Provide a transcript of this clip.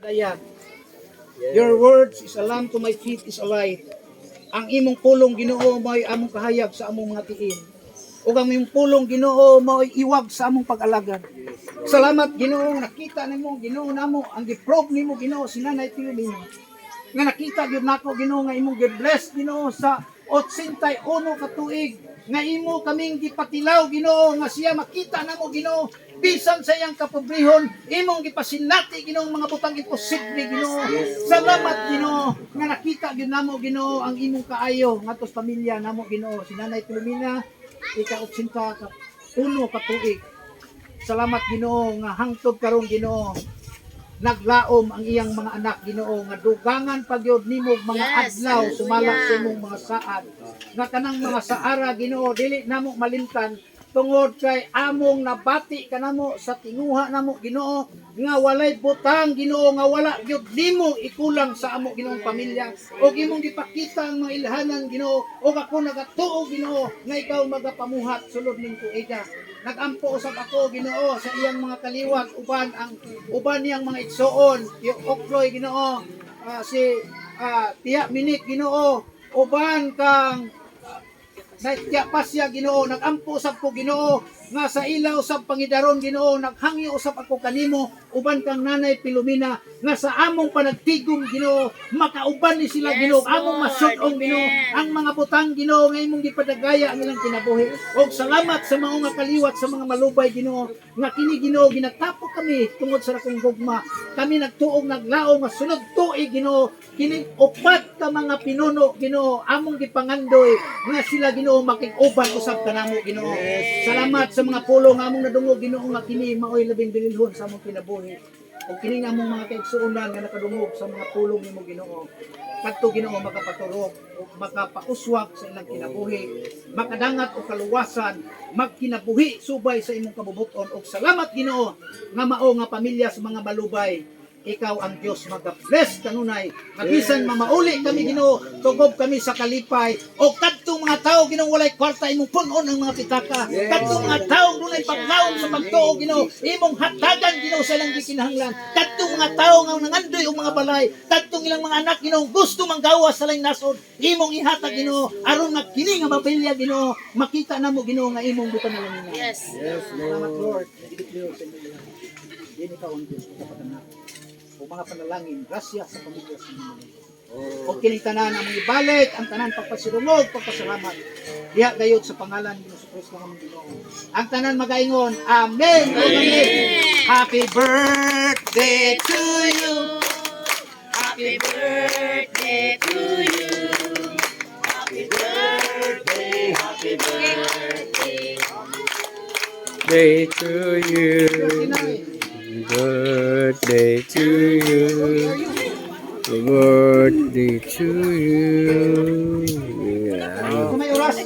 Ayan. Your words is a lamp to my feet, is a light. Ang imong pulong Ginoo mo'y among kahayag sa among mga tiin. Ug ang imong pulong Ginoo mo'y iwag sa among pag-alagad. Salamat Ginoo, nakita nimo Ginoo namo ang giprobe nimo Ginoo si Nanay Pilomena. Nga nakita gyud nako Ginoo nga imong gi-bless Ginoo sa 81 ka tuig nga imo kaming gipatilaw Ginoo nga siya makita namo Ginoo bisan sa iyang kapobrehon imong gipasinati Ginoo mga butang imposible Ginoo. Salamat Ginoo nga nakita gyud namo Ginoo ang imong kaayo ngadto sa pamilya namo Ginoo si Nanay Pilomena ika-80 ka uno ka tuig. Salamat Ginoo nga hangtod karon Ginoo naglaom ang iyang mga anak Ginoo nga dugangan pagyud nimo mga adlaw sumalak sa imong mga saad nga kanang mga saara Ginoo dili namo malimtan tungod kay among nabati kanamo sa tinguha namo Ginoo nga walay butang Ginoo nga wala gyud nimo ikulang sa amo Ginoong pamilya ug imong gipakita ang mga ilhanan Ginoo ug ako nagatuo Ginoo nga ikaw magapamuhat sulod ning tuiga. Nagampo usab ako Ginoo sa iyang mga kaliwat uban niyang mga igsoon yung Okloy Ginoo si Tiya Minik Ginoo uban kang Tiya Pasya Ginoo nagampo usab ko Ginoo nga sa ilaw sa pangidaron Ginoo naghangyo usab ako kanimo uban kang Nanay Pilomena nga sa among panagtigom Ginoo makauban ni sila Ginoo among masud-ong Ginoo ang mga butang Ginoo nga imong gipadagaya ang ilang kinabuhi og salamat sa mga nga kaliwat sa mga malubay Ginoo nga kini Ginoo ginatapok kami tungod sa akong gugma kami nagtuog naglaom nga sunod tuig Ginoo kini upat ka mga pinuno Ginoo among gipangandoy nga sila Ginoo makig-uban usab kanamo Ginoo. Salamat sa mga pulong among nadungog Ginoo nga kini maoy labing bililhon sa among kinabuhi. O kini nga among mga kaigsuonan nga nakadungog sa mga pulong nimo Ginoo. Kadto Ginoo makapaturok o makapauswag sa ilang kinabuhi, makadangat o kaluwasan, magkinabuhi subay sa imong kabubuton og salamat Ginoo nga mao nga pamilya sa mga balubay. Ikaw ang Diyos mag-bless kanunay. Mabisan mamauli kami Ginoo, tugob kami sa kalipay. O kadtong mga tao Ginoo walay kwarta imong punon ang mga pitaka. Kadtong mga tao dunay paglaom sa pagtuo Ginoo, imong hatagan Ginoo sa ilang gikinahanglan. Kadtong mga tao nga nangandoy og mga balay, kadtong ilang mga anak Ginoo gusto manggawas sa laing nasod, imong ihatag Ginoo aron nga kini nga mapilya Ginoo, makita namo Ginoo nga imong gipanalangin. Yes. Salamat Lord. Dili ka ang Diyos kapatanan. O mga panalangin, grasya sa pamilya sa inyo. O kining tanan ang mga ibalik, ang tanan pagpasidungog, pagpasalamat. Diha gayud sa pangalan ni Hesus Kristo nga Ginoo. Ang tanan magaingon, Amen. Amen. Happy birthday to you. Happy birthday to you. Happy birthday, happy birthday. Day to you. Birthday to you. Birthday to you. Yeah. Kung may oras,